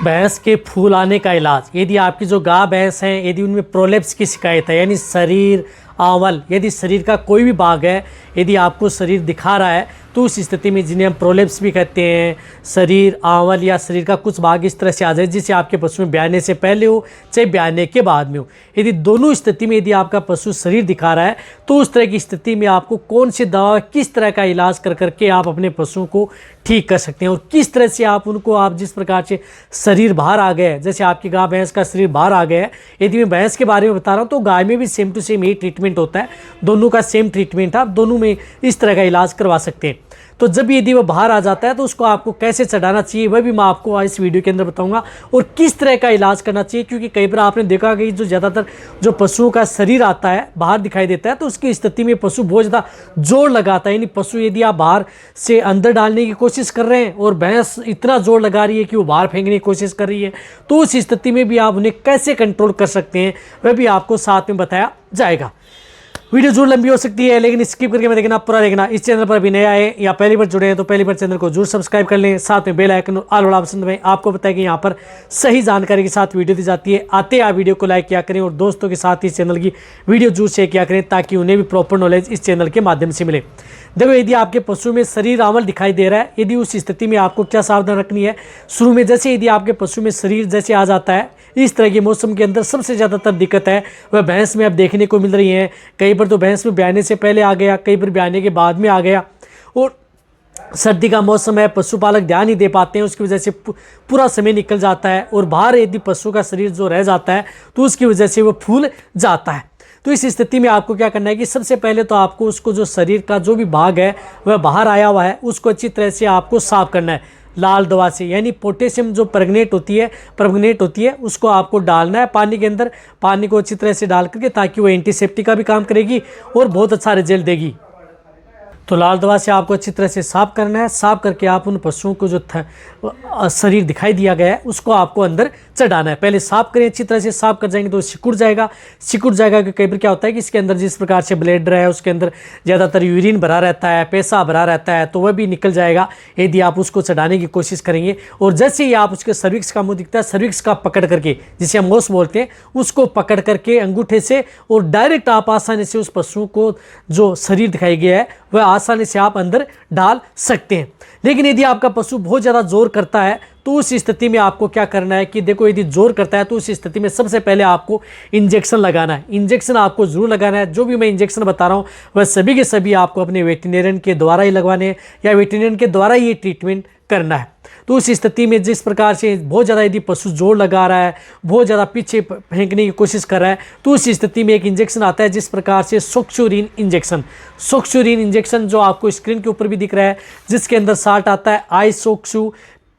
भैंस के फूल आने का इलाज। यदि आपकी जो गाय भैंस हैं, यदि उनमें प्रोलेप्स की शिकायत है, यानी शरीर आंवल, यदि शरीर का कोई भी भाग है, यदि आपको शरीर दिखा रहा है, तो उस स्थिति में, जिन्हें हम प्रोलेप्स भी कहते हैं, शरीर आंवल या शरीर का कुछ भाग इस तरह से आ जाए जिसे आपके पशु में ब्याने से पहले हो चाहे ब्याने के बाद में हो, यदि दोनों स्थिति में यदि आपका पशु शरीर दिखा रहा है, तो उस तरह की स्थिति में आपको कौन सी दवा, किस तरह का इलाज कर करके आप अपने पशुओं को ठीक कर सकते हैं और किस तरह से आप उनको, आप जिस प्रकार से शरीर बाहर आ गया है, जैसे आपकी गाय भैंस का शरीर बाहर आ गया है, यदि मैं भैंस के बारे में बता रहा हूँ तो गाय में भी सेम टू सेम यही ट्रीटमेंट होता है, दोनों का सेम ट्रीटमेंट है, आप दोनों में इस तरह का इलाज करवा सकते हैं। तो जब यदि वो बाहर आ जाता है तो उसको आपको कैसे चढ़ाना चाहिए वह भी मैं आपको इस वीडियो के अंदर बताऊंगा, और किस तरह का इलाज करना चाहिए, क्योंकि कई बार आपने देखा कि जो ज़्यादातर जो पशुओं का शरीर आता है, बाहर दिखाई देता है, तो उसकी स्थिति में पशु बहुत ज़्यादा जोर लगाता है, यानी पशु यदि आप बाहर से अंदर डालने की कोशिश कर रहे हैं और भैंस इतना जोर लगा रही है कि वो बाहर फेंकने की कोशिश कर रही है, तो उस स्थिति में भी आप उन्हें कैसे कंट्रोल कर सकते हैं वह भी आपको साथ में बताया जाएगा। वीडियो जरूर लंबी हो सकती है, लेकिन स्किप करके मैं देखना, पूरा देखना। इस चैनल पर भी नया है या पहली बार जुड़े हैं तो पहली बार चैनल को जरूर सब्सक्राइब कर लें, साथ में बेल आइकन ऑल वाला ऑप्शन दबाएं। आपको पता है कि यहाँ पर सही जानकारी के साथ वीडियो दी जाती है। आते आप वीडियो को लाइक किया करें और दोस्तों के साथ इस चैनल की वीडियो जरूर शेयर किया करें, ताकि उन्हें भी प्रॉपर नॉलेज इस चैनल के माध्यम से मिले। देखो, यदि आपके पशु में शरीर आंवल दिखाई दे रहा है, यदि उस स्थिति में आपको क्या सावधान रखनी है। शुरू में जैसे यदि आपके पशु में शरीर जैसे आ जाता है, इस तरह के मौसम के अंदर सबसे ज़्यादातर दिक्कत है वह भैंस में अब देखने को मिल रही है। कई बार तो भैंस में ब्याने से पहले आ गया, कई बार ब्याने के बाद में आ गया, और सर्दी का मौसम है, पशुपालक ध्यान नहीं दे पाते हैं, उसकी वजह से पूरा समय निकल जाता है और बाहर यदि पशु का शरीर जो रह जाता है तो उसकी वजह से वो फूल जाता है। तो इस स्थिति में आपको क्या करना है कि सबसे पहले तो आपको उसको, जो शरीर का जो भी भाग है वह बाहर आया हुआ है, उसको अच्छी तरह से आपको साफ करना है लाल दवा से, यानी पोटेशियम जो परगनेट होती है उसको आपको डालना है पानी के अंदर। पानी को अच्छी तरह से डाल करके, ताकि वो एंटीसेप्टिक का भी काम करेगी और बहुत अच्छा रिजल्ट देगी। तो लाल दवा से आपको अच्छी तरह से साफ करना है। साफ करके आप उन पशुओं को जो शरीर दिखाई दिया गया है उसको आपको अंदर चढ़ाना है। पहले साफ करें, अच्छी तरह से साफ कर जाएंगे तो सिकुड़ जाएगा कि कई बार क्या होता है कि इसके अंदर जिस प्रकार से ब्लेडर है उसके अंदर ज़्यादातर यूरिन भरा रहता है, पैसा भरा रहता है, तो वह भी निकल जाएगा यदि आप उसको चढ़ाने की कोशिश करेंगे। और जैसे ही आप उसके सर्विक्स का मुंह दिखता है, सर्विक्स का पकड़ करके, जिसे हम ओस बोलते हैं, उसको पकड़ करके अंगूठे से और डायरेक्ट आप आसानी से उस पशु को जो शरीर दिखाई गया है वह आसानी से आप अंदर डाल सकते हैं। लेकिन यदि आपका पशु बहुत ज़्यादा जोर करता है तो उस स्थिति में आपको क्या करना है कि देखो, यदि जोर करता है तो उस स्थिति में सबसे पहले आपको इंजेक्शन लगाना है। इंजेक्शन आपको जरूर लगाना है। जो भी मैं इंजेक्शन बता रहा हूँ वह सभी के सभी आपको अपने वेटरनरियन के द्वारा ही लगवाने हैं या वेटरनरियन के द्वारा ही ये ट्रीटमेंट करना है। तो उस स्थिति में जिस प्रकार से बहुत ज़्यादा यदि पशु जोर लगा रहा है, बहुत ज़्यादा पीछे फेंकने की कोशिश कर रहा है, तो उस स्थिति में एक इंजेक्शन आता है जिस प्रकार से सोक्सुरिन इंजेक्शन जो आपको स्क्रीन के ऊपर भी दिख रहा है, जिसके अंदर साल्ट आता है आइसोक्सू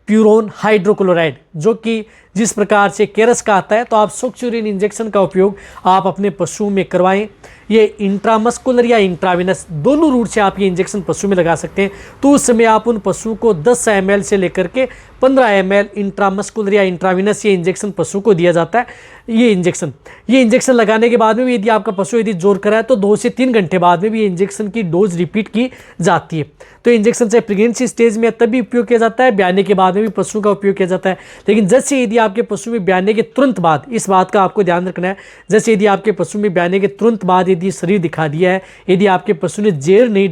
प्यूरोन हाइड्रोक्लोराइड, जो कि जिस प्रकार से केरस का आता है। तो आप सोक्सुरिन इंजेक्शन का उपयोग आप अपने पशुओं में करवाएं। ये इंट्रामस्कुलर या इंट्राविनस दोनों रूट से आप ये इंजेक्शन पशु में लगा सकते हैं। तो उस समय आप उन पशु को 10 ml से लेकर के 15 ml इंट्रामस्कुलर या इंट्राविनस ये इंजेक्शन पशु को दिया जाता है। ये इंजेक्शन लगाने के बाद में भी यदि आपका पशु यदि जोर करा है तो 2 से 3 घंटे बाद में भी ये इंजेक्शन की डोज रिपीट की जाती है। तो इंजेक्शन चाहे प्रेगनेंसी स्टेज में तभी उपयोग किया जाता है, ब्याने के बाद में भी पशु का उपयोग किया जाता है। लेकिन जैसे यदि आपके पशु में ब्याने के तुरंत बाद, इस बात का आपको ध्यान रखना है, जैसे यदि आपके पशु में ब्याने के तुरंत बाद यदि शरीर दिखा दिया है, यदि आपके पशु ने जेर नहीं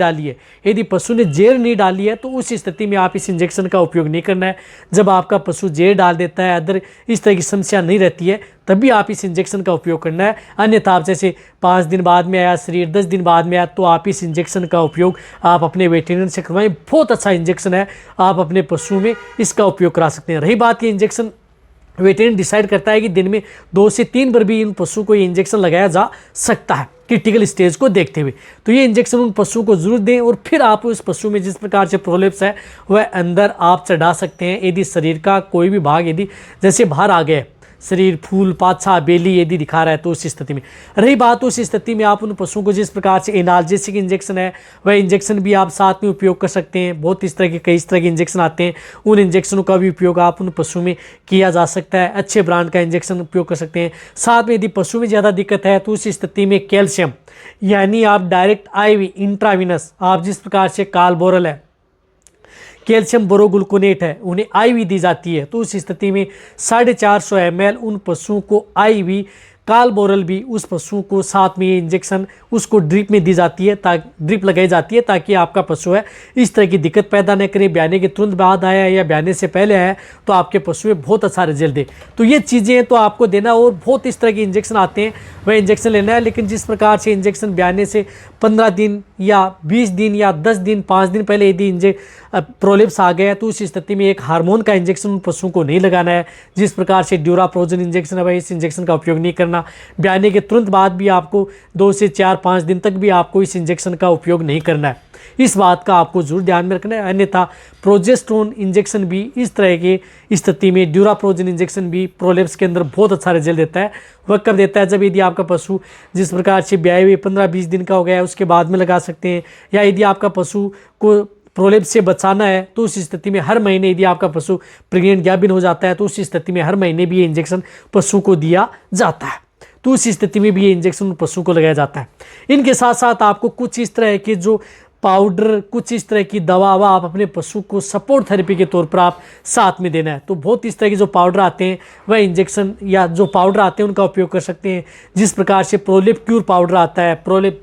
डाली है, तो उस स्थिति में आप इस इंजेक्शन का उपयोग नहीं करना है। जब आपका पशु जेर डाल देता है, अदर इस तरह की समस्या नहीं रहती है, तभी आप इस इंजेक्शन का उपयोग करना है। अन्यथा आप जैसे 5 दिन बाद में आया शरीर, 10 दिन बाद में आया, तो आप इस इंजेक्शन का उपयोग आप अपने वेटरनरी से करवाएं। बहुत अच्छा इंजेक्शन है, आप अपने पशु में इसका उपयोग करा सकते हैं। रही बात, ये इंजेक्शन वेटरनरी डिसाइड करता है कि दिन में 2 से 3 बार भी इन पशु को ये इंजेक्शन लगाया जा सकता है क्रिटिकल स्टेज को देखते हुए। तो ये इंजेक्शन उन पशु को जरूर दें और फिर आप उस पशु में जिस प्रकार से प्रोलेप्स है वह अंदर आप चढ़ा सकते हैं। यदि शरीर का कोई भी भाग यदि जैसे बाहर आ गया, शरीर फूल पाछा बेली यदि दिखा रहा है, तो उस स्थिति में रही बात, उस स्थिति में आप उन पशुओं को जिस प्रकार से एनाल्जेसिक इंजेक्शन है वह इंजेक्शन भी आप साथ में उपयोग कर सकते हैं। बहुत इस तरह के कई तरह के इंजेक्शन आते हैं, उन इंजेक्शनों का भी उपयोग आप उन पशु में किया जा सकता है। अच्छे ब्रांड का इंजेक्शन उपयोग कर सकते हैं। साथ में यदि पशु में ज़्यादा दिक्कत है तो उस स्थिति में कैल्शियम, यानी आप डायरेक्ट IV इंट्राविनस, आप जिस प्रकार से कालबोरल है, कैल्शियम बोरोग्लूकोनेट है उन्हें IV दी जाती है। तो उस स्थिति में 450 ml उन पशुओं को IV, कालबोरल भी उस पशु को साथ में ये इंजेक्शन उसको ड्रिप में दी जाती है, ड्रिप लगाई जाती है ताकि आपका पशु है इस तरह की दिक्कत पैदा न करे। ब्याने के तुरंत बाद आया या ब्याने से पहले आया तो आपके पशु में बहुत अच्छा रिजल्ट दे। तो ये चीज़ें तो आपको देना, और बहुत इस तरह के इंजेक्शन आते हैं वह इंजेक्शन लेना है। लेकिन जिस प्रकार से इंजेक्शन ब्याने से 15 दिन या 20 दिन या 10 दिन 5 दिन पहले यदि प्रोलेप्स आ गया तो उस स्थिति में एक हार्मोन का इंजेक्शन उन पशुओं को नहीं लगाना है। जिस प्रकार से ड्यूराप्रोजन इंजेक्शन है, इस इंजेक्शन का उपयोग नहीं करना। ब्याने के तुरंत बाद भी आपको 2 से 4-5 दिन तक भी आपको इस इंजेक्शन का उपयोग नहीं करना है। इस बात का आपको जरूर ध्यान में रखना है। अन्यथा प्रोजेस्टेरोन इंजेक्शन भी इस तरह की स्थिति में, ड्यूराप्रोजन इंजेक्शन भी प्रोलेप्स के अंदर बहुत अच्छा रिजल्ट देता है। वह कब देता है? जब यदि आपका पशु जिस प्रकार से ब्याए हुए 15-20 दिन का हो गया है उसके बाद में लगा सकते हैं। या यदि आपका पशु को प्रोलेप्स से बचाना है तो उस स्थिति में हर महीने, यदि आपका पशु प्रेग्नेंट गाभिन हो जाता है तो उस स्थिति में हर महीने भी ये इंजेक्शन पशु को दिया जाता है। तो उस स्थिति में भी ये इंजेक्शन पशु को लगाया जाता है। इनके साथ साथ आपको कुछ इस तरह के जो पाउडर, कुछ इस तरह की दवा आप अपने पशु को सपोर्ट थेरेपी के तौर पर आप साथ में देना है। तो बहुत इस तरह के जो पाउडर आते हैं वह इंजेक्शन या जो पाउडर आते हैं उनका उपयोग कर सकते हैं। जिस प्रकार से प्रोलेप क्यूर पाउडर आता है, प्रोलेप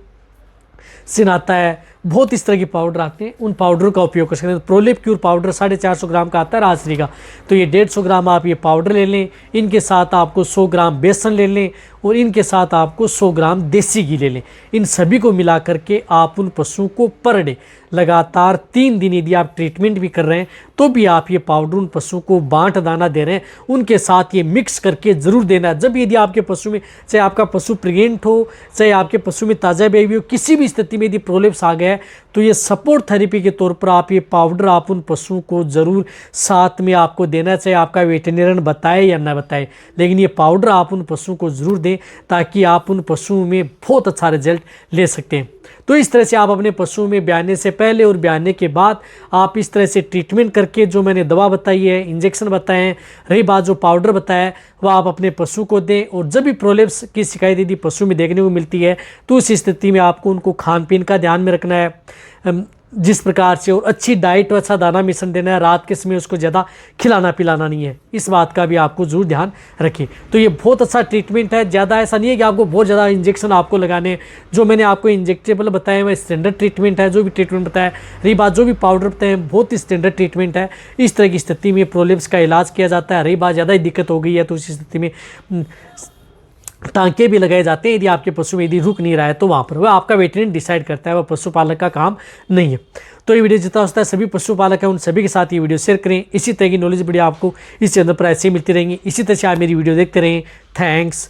सिन आता है, बहुत इस तरह के पाउडर आते हैं, उन पाउडर का उपयोग कर सकते हैं। प्रोलेप क्यूर पाउडर 450 ग्राम का आता है राजश्री का, तो ये 150 ग्राम आप ये पाउडर ले लें। इनके साथ आपको 100 ग्राम बेसन ले लें और इनके साथ आपको 100 ग्राम देसी घी ले लें। इन सभी को मिला करके आप उन पशुओं को पर डे लगातार 3 दिन यदि आप ट्रीटमेंट भी कर रहे हैं तो भी आप ये पाउडर उन पशुओं को बांट दाना दे रहे हैं, उनके साथ ये मिक्स करके ज़रूर देना। जब यदि आपके पशु में, चाहे आपका पशु प्रेग्नेंट हो, चाहे आपके पशु में ताज़ा बेबी हो, किसी भी स्थिति में यदि प्रोलेप्स आ गया है तो ये सपोर्ट थेरेपी के तौर पर आप ये पाउडर आप उन पशुओं को ज़रूर साथ में आपको देना। चाहे आपका वेटरनरियन बताए या ना बताए, लेकिन ये पाउडर आप उन पशुओं को ज़रूर दें ताकि आप उन पशुओं में बहुत अच्छा रिजल्ट ले सकते हैं। तो इस तरह से आप अपने पशुओं में ब्याने से पहले और ब्याने के बाद आप इस तरह से ट्रीटमेंट करके, जो मैंने दवा बताई है, इंजेक्शन बताए हैं, रही बात जो पाउडर बताया है, वह आप अपने पशु को दें। और जब भी प्रोलेप्स की शिकायत यदि पशु में देखने को मिलती है तो उस स्थिति में आपको उनको खान पीन का ध्यान में रखना है, जिस प्रकार से, और अच्छी डाइट और अच्छा दाना मिश्रण देना है। रात के समय उसको ज़्यादा खिलाना पिलाना नहीं है, इस बात का भी आपको जरूर ध्यान रखें। तो ये बहुत अच्छा ट्रीटमेंट है। ज़्यादा ऐसा नहीं है कि आपको बहुत ज़्यादा इंजेक्शन आपको लगाने हैं। जो मैंने आपको इंजेक्टेबल बताए वह स्टैंडर्ड ट्रीटमेंट है। जो भी ट्रीटमेंट बताया, रही बात जो भी पाउडर बताए बहुत ही स्टैंडर्ड ट्रीटमेंट है। इस तरह की स्थिति में प्रोलेप्स का इलाज किया जाता है। रही बात ज़्यादा ही दिक्कत हो गई है तो उस स्थिति में टांके भी लगाए जाते हैं। यदि आपके पशु में यदि रुक नहीं रहा है तो वहाँ पर वह आपका वेटरनरी डिसाइड करता है, वह पशुपालक का काम नहीं है। तो ये वीडियो जितना होता है सभी पशुपालक हैं उन सभी के साथ ये वीडियो शेयर करें। इसी तरह की नॉलेज वीडियो आपको इस चैनल पर ऐसे ही मिलती रहेंगी। इसी तरह से आप मेरी वीडियो देखते रहें। थैंक्स।